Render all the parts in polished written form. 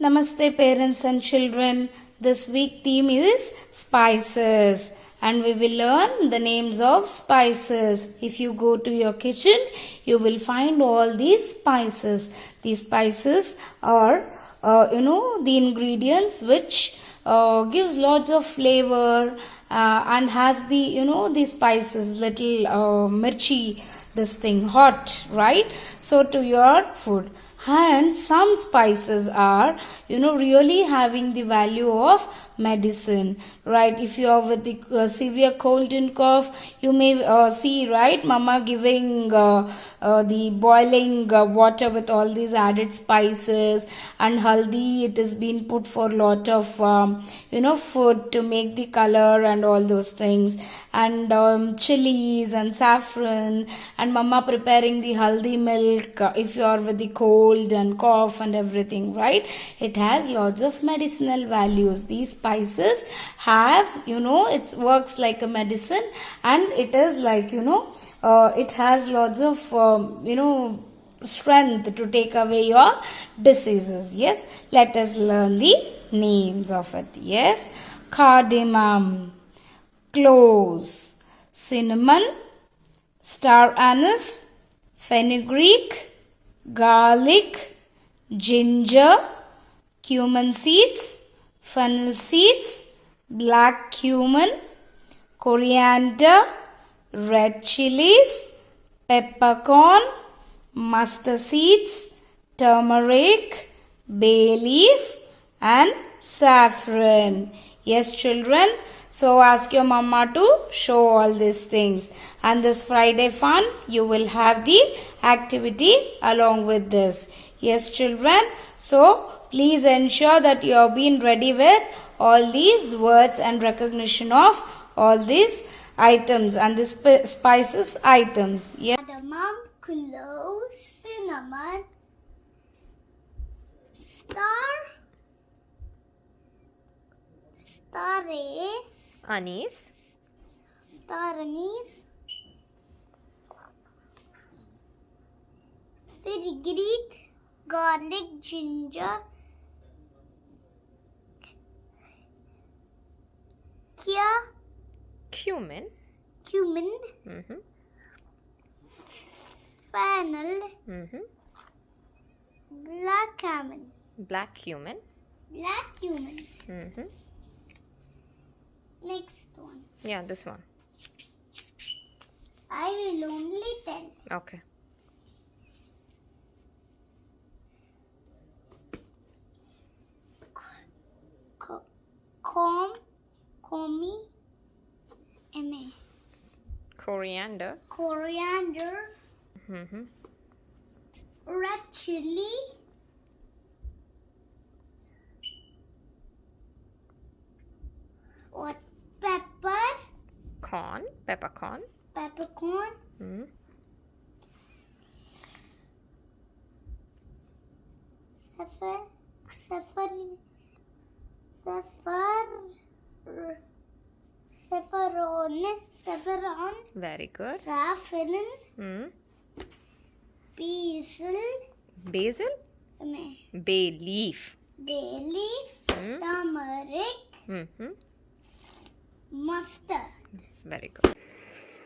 Namaste parents and children. This week theme is spices and we will learn the names of spices. If you go to your kitchen, you will find all these spices. These spices are the ingredients which gives lots of flavor and has the spices little mirchi, this thing hot, right? So to your food. And some spices are really having the value of medicine, right? If you are with the severe cold and cough, you may see, right, mama giving the boiling water with all these added spices, and haldi, it has been put for lot of food to make the color and all those things, and chilies and saffron, and mama preparing the haldi milk if you are with the cold and cough and everything, right? It has lots of medicinal values. These spices have, it works like a medicine, and it is like, it has lots of strength to take away your diseases. Yes, let us learn the names of it. Yes, cardamom, cloves, cinnamon, star anise, fenugreek, garlic, ginger, cumin seeds, fennel seeds, black cumin, coriander, red chilies, peppercorn, mustard seeds, turmeric, bay leaf, and saffron. Yes, children. So ask your mama to show all these things. And this Friday fun, you will have the activity along with this. Yes, children. So please ensure that you have been ready with all these words and recognition of all these items and the spices items. Yes. Cardamom, cloves, cinnamon, star Anise, fenugreek, garlic, ginger, cumin, fennel, black cumin. Next one. Yeah, this one. I will only tell. Okay. Coriander. Red chili. What? Peppercorn. Saffron. Very good. Saffron. Basil. Bay leaf. Turmeric. Mustard. Very good.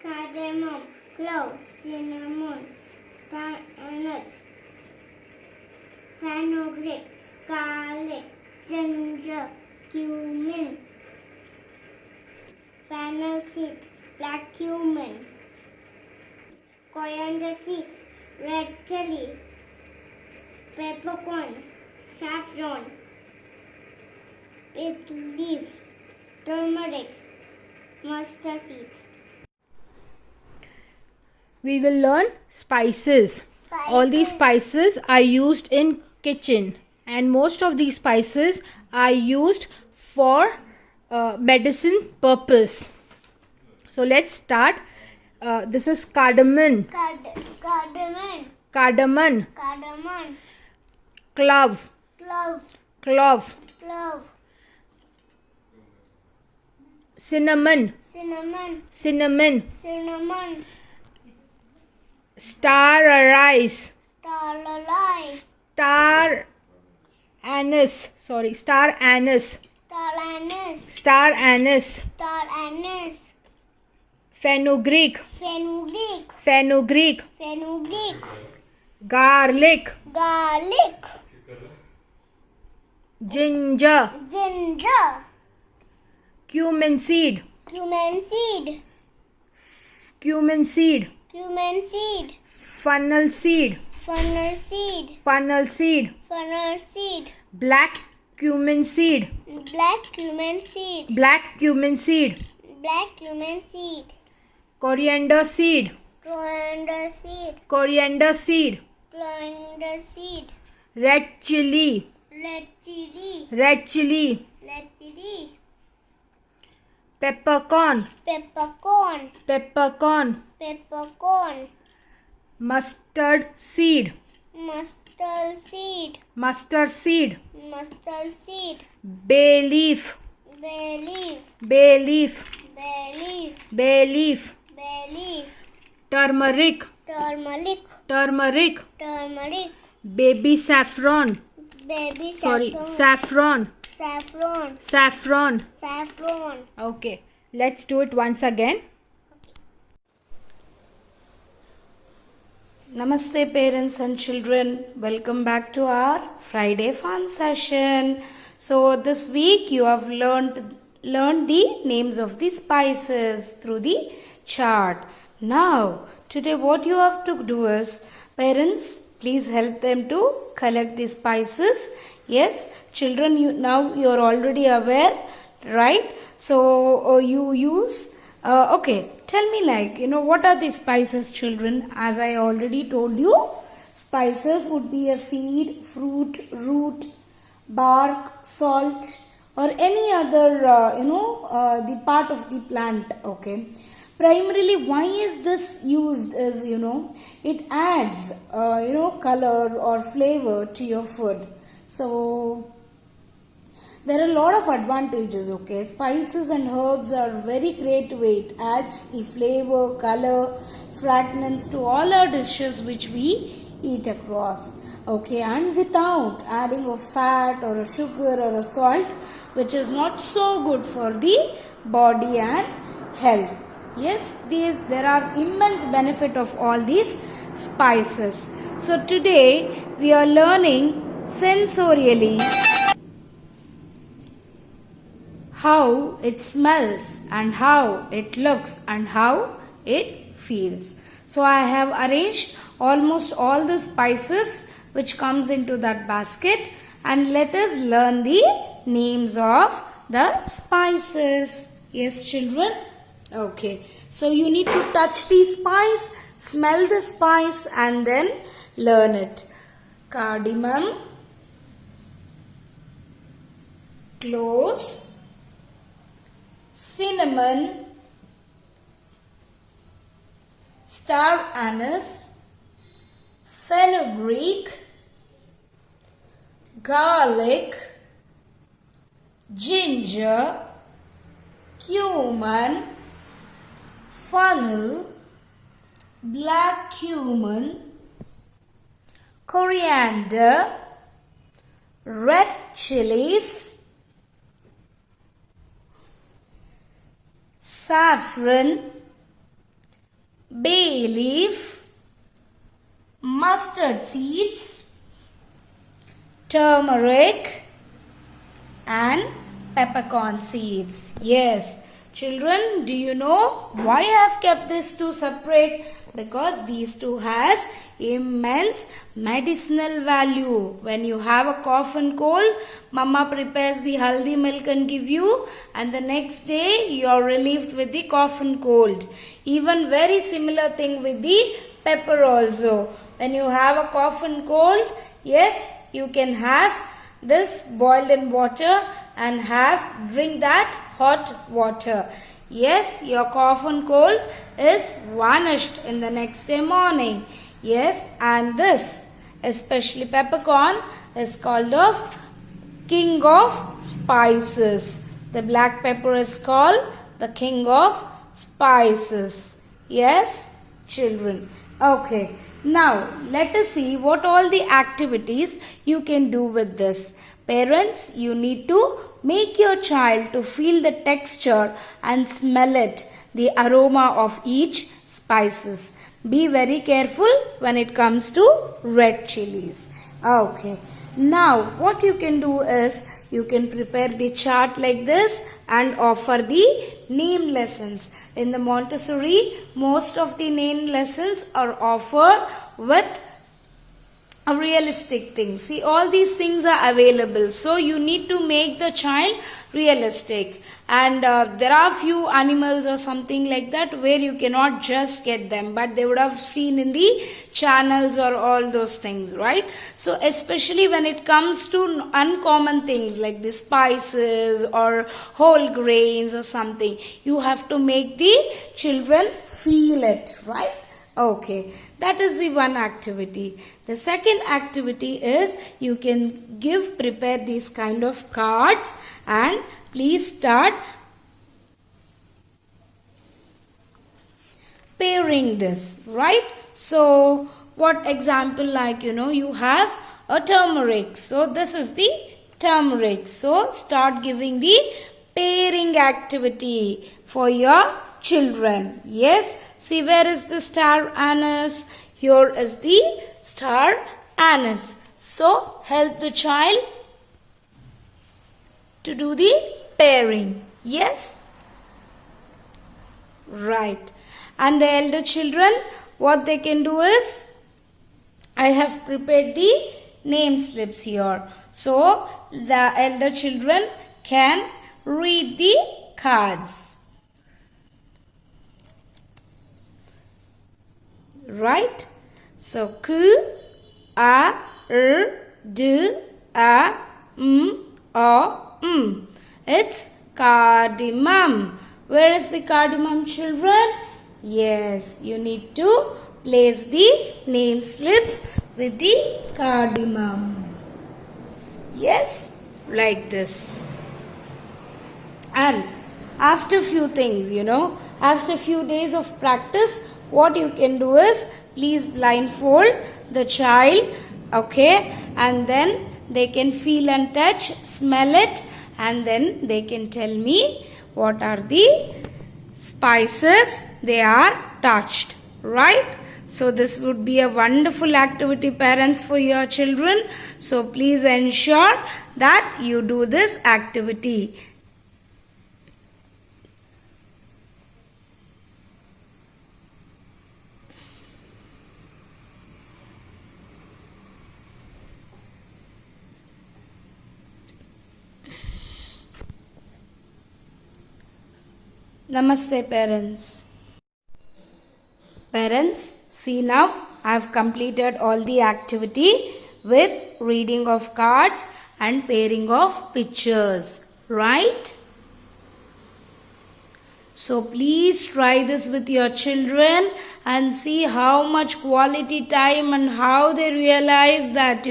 Cardamom, cloves, cinnamon, star anise, fenugreek, garlic, ginger, cumin, fennel seeds, black cumin, coriander seeds, red chili, peppercorn, saffron, bay leaf, turmeric, mustard seeds. We will learn spices. All these spices are used in kitchen, and most of these spices are used for medicine purpose. So let's start. This is cardamom, clove, cinnamon, star anise, anise. Sorry, star anise. Star anise. Star anise. Star anise. Fenugreek. Fenugreek. Fenugreek. Fenugreek. Garlic. Garlic. Ginger. Ginger. Cumin seed. Cumin seed. Cumin seed. Cumin seed. Funnel seed. Funnel seed. Funnel seed. Funnel seed. Black cumin seed. Black cumin seed. Black cumin seed. Black cumin seed. Coriander seed. Coriander seed. Coriander seed. Coriander seed. Red chili. Red chili. Red chili. Red chili. Peppercorn. Peppercorn. Peppercorn. Peppercorn. Mustard seed. Mustard seed. Mustard seed. Mustard seed. Bay leaf. Bay leaf. Bay leaf. Bay leaf. Bay leaf. Bay leaf. Turmeric. Turmeric. Turmeric. Turmeric. Baby saffron. Baby Sorry, saffron. saffron. Saffron. Saffron. Saffron. Okay, let's do it once again. Namaste parents and children. Welcome back to our Friday fun session. So this week you have learned the names of the spices through the chart. Now today what you have to do is, parents, please help them to collect the spices. Yes, children, you are already aware, right? So you use okay, tell me, what are the spices, children? As I already told you, spices would be a seed, fruit, root, bark, salt, or any other, the part of the plant, okay? Primarily, why is this used is, it adds, color or flavor to your food. So, there are a lot of advantages, okay? Spices and herbs are very great way. It adds the flavor, color, fragrance to all our dishes which we eat across, okay? And without adding a fat or a sugar or a salt, which is not so good for the body and health. Yes, there are immense benefit of all these spices. So today we are learning sensorially how it smells and how it looks and how it feels. So I have arranged almost all the spices which comes into that basket, and let us learn the names of the spices. Yes, children? Okay. So you need to touch the spice, smell the spice, and then learn it. Cardamom, cloves, cinnamon, star anise, fenugreek, garlic, ginger, cumin, fennel, black cumin, coriander, red chilies, saffron, bay leaf, mustard seeds, turmeric, and peppercorn seeds. Yes, children, do you know why I have kept these two separate? Because these two has immense medicinal value. When you have a cough and cold, mama prepares the haldi milk and give you, and the next day you are relieved with the cough and cold. Even very similar thing with the pepper also. When you have a cough and cold, yes, you can have this boiled in water and drink that hot water. Yes, your cough and cold is vanished in the next day morning. Yes, and this, especially peppercorn, is called of king of spices. The black pepper is called the king of spices. Yes, children. Okay, now let us see what all the activities you can do with this. Parents, you need to make your child to feel the texture and smell it, the aroma of each spices. Be very careful when it comes to red chilies. Okay. Now, what you can do is you can prepare the chart like this and offer the name lessons. In the Montessori, most of the name lessons are offered with a realistic thing. See, all these things are available. So, you need to make the child realistic. And there are few animals or something like that where you cannot just get them, but they would have seen in the channels or all those things, right? So especially when it comes to uncommon things like the spices or whole grains or something, you have to make the children feel it, right? Okay, that is the one activity. The second activity is you can prepare these kind of cards and please start pairing this, right? So, what example like, you have a turmeric. So, this is the turmeric. So, start giving the pairing activity for your children. Yes, see where is the star anise? Here is the star anise. So, help the child to do the pairing. Yes? Right. And the elder children, what they can do is, I have prepared the name slips here. So, the elder children can read the cards. Right? So, K, A, R, D, A, M, O, M. It's cardamom. Where is the cardamom, children? Yes, you need to place the name slips with the cardamom. Yes, like this. And after few things, after few days of practice, what you can do is, please blindfold the child, okay, and then they can feel and touch, smell it, and then they can tell me what are the spices they are touched, right? So this would be a wonderful activity, parents, for your children. So please ensure that you do this activity. Namaste, parents. Parents, see now I have completed all the activity with reading of cards and pairing of pictures, right? So please try this with your children and see how much quality time and how they realize that,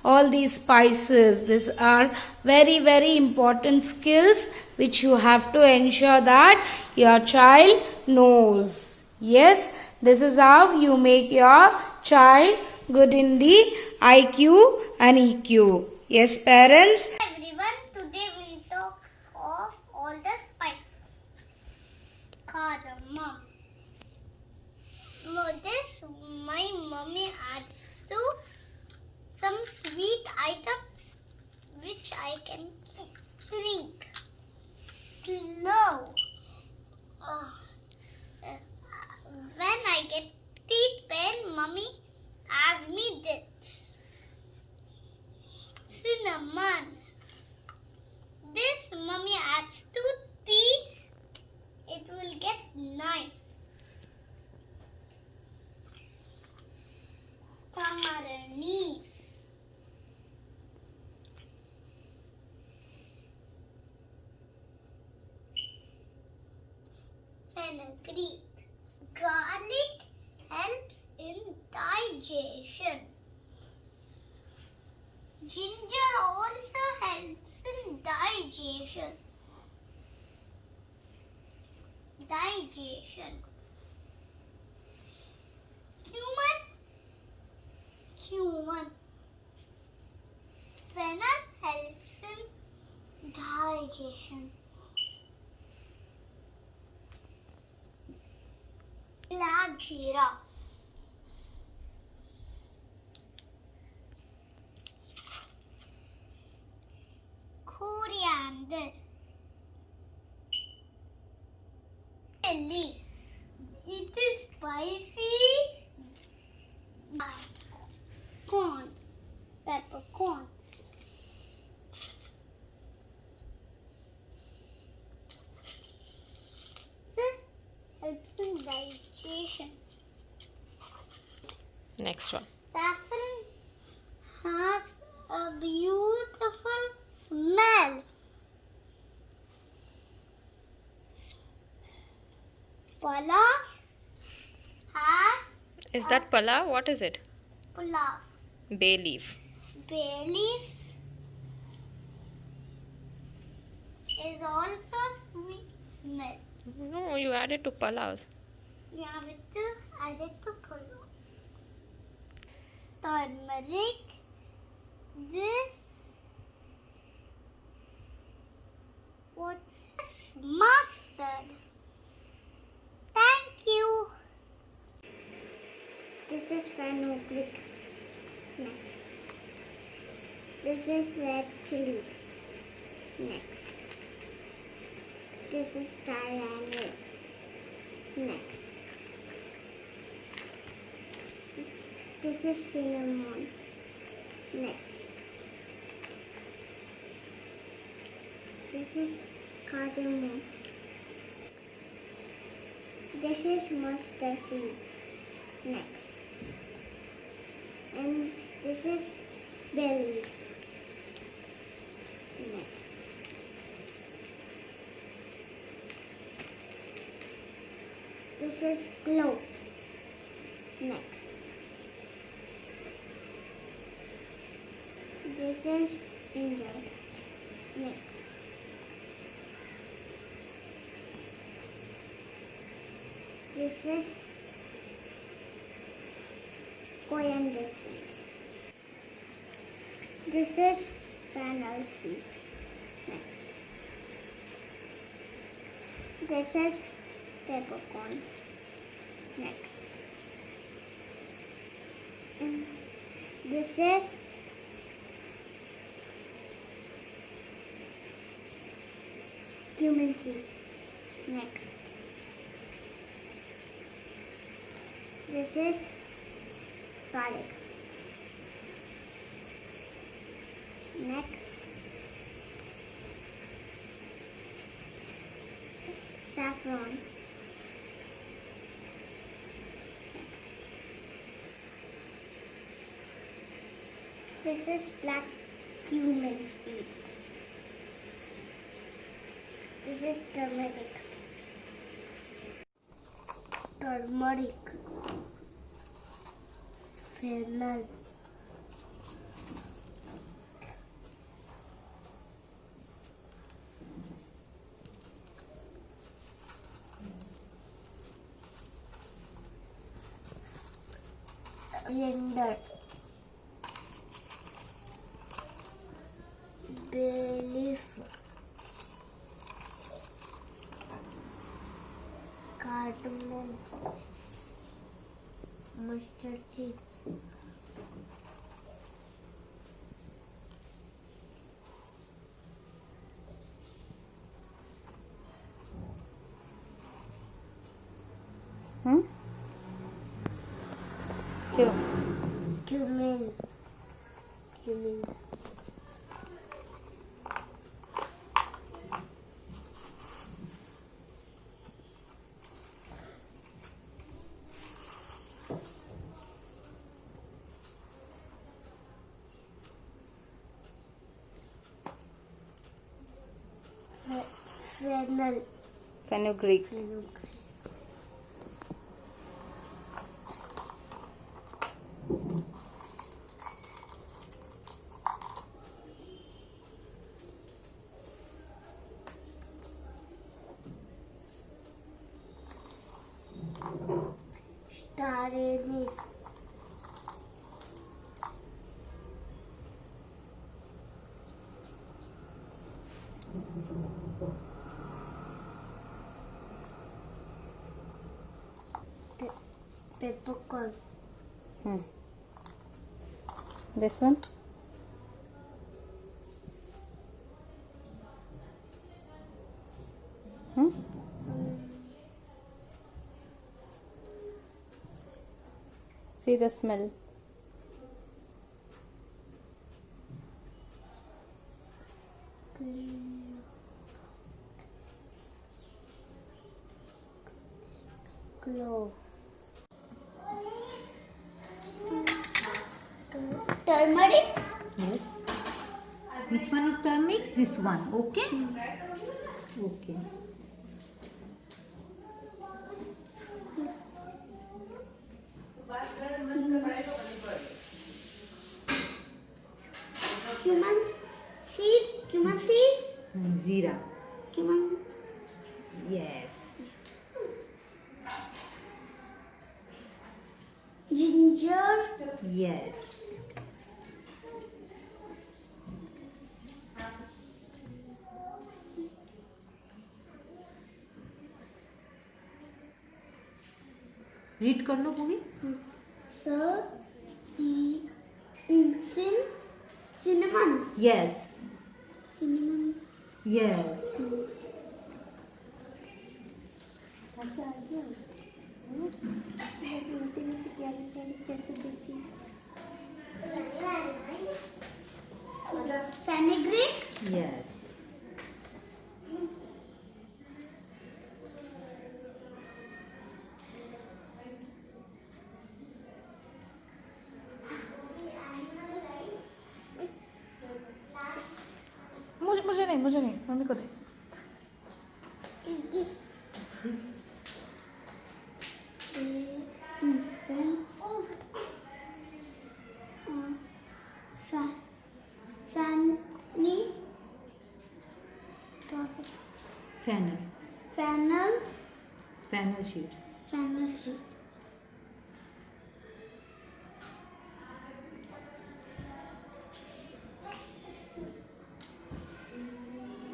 all these spices. These are very, very important skills which you have to ensure that your child knows. Yes, this is how you make your child good in the IQ and EQ. Yes, parents? Everyone, today we'll talk of all the spices. Cardamom. This my mommy adds to some sweet items which I can drink. Clove. When I get teeth pain, mommy asks me this. Cinnamon. This mommy adds to tea. It will get nice. Tamarinese. Fenugreek. Garlic helps in digestion. Ginger also helps in digestion. Cumin. Fennel digestion. Black jeera. Coriander. Chili. It is spicy. Corn. Peppercorns. This helps in digestion. Next one. Saffron has a beautiful smell. Pulao has Is that pala? What is it? pulao. Bay leaf. Bay leaves is also sweet smell. No, you add it to palaws. We have it to add it to pulao. Turmeric. This what's this? Mustard. Thank you. This is fenugreek. Next. This is red chilies. Next. This is star anise. Next. This is cinnamon. Next. This is cardamom. This is mustard seeds. Next. And this is bay leaf. Next. This is clove. Next. This is ginger. Next. This is coriander seeds. This is fennel seeds. Next. This is peppercorn. Next. And this is cumin seeds. Next. This is garlic. Next. Saffron. Next. This is black cumin seeds. This is turmeric. Turmeric. Fennel. Coriander. Bay leaf. Cardamom. Mustard seeds. क्यों? Cumin. Cumin. Fennel. Fenugreek. Star anise. Peppercorn. This one. See the smell. Clove. Turmeric. Yes. Which one is turmeric? This one. Okay. Okay. Cumin seed. Cumin seed. Zira. Cumin. Yes. Ginger. Yes. Read कर लो movie. Sir. Cinnamon. Yes. Cinnamon. Yes. Fenugreek. Yes. मुझे नहीं mummy को दे. Fennel. Fennel. Fennel sheets. Fennel seed.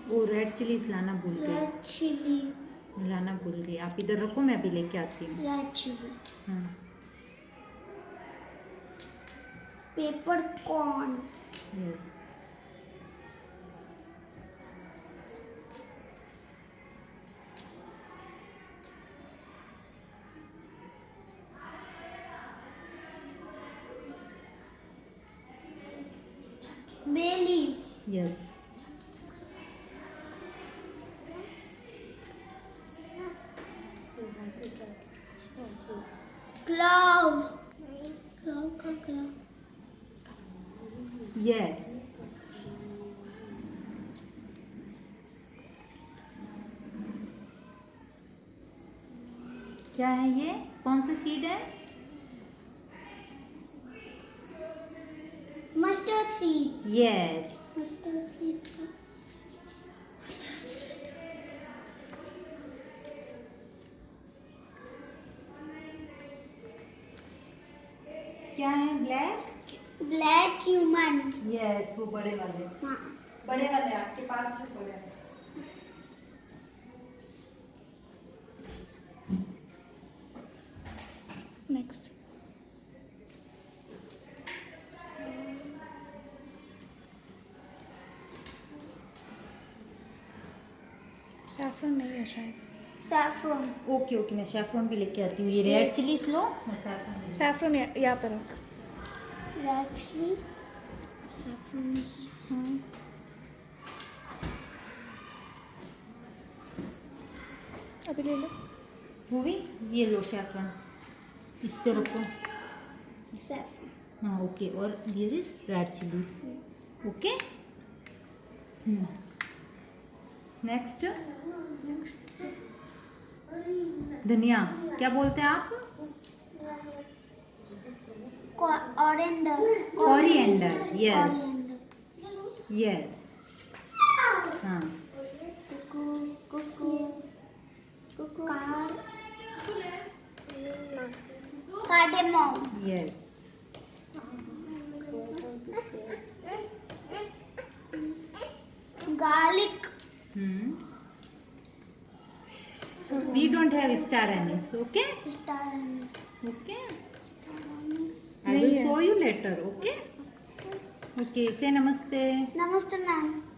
वो red chillies लाना भूल गई. Red chili. लाना भूल गई. आप इधर रखो, मैं अभी लेके आती हूँ. Red chili. हाँ. Peppercorn. Yes. Bay leaf. Yes. Clove. Clove. Yes. क्या है ये? कौन सा सीड है? Mustard seed. Yes. Mustard seed. क्या है? ब्लैक. Black cumin. Yes, वो बड़े वाले. हाँ. बड़े वाले आपके पास जो बड़े हैं. नेक्स्ट. सैफरन नहीं है शायद. Saffron. ओके ओके, मैं सैफरन भी लेके आती हूँ. ये रेड चिलीज लो, मैं सैफरन. सैफरन यहाँ पे रख. Red chili. Saffron. अभी ले लो. वो भी ये लो सैफरन. इस पे रखो. Saffron. हाँ ओके. और here is red chillies. Okay. Next धनिया. क्या बोलते हैं आप? Coriander. Coriander. Yes. Coriander. Yes. हाँ. Cardamom. Yes. Garlic. We don't have star anise. Okay? Star anise. Okay. I will show you later. Okay? Okay. Say namaste. Namaste, ma'am.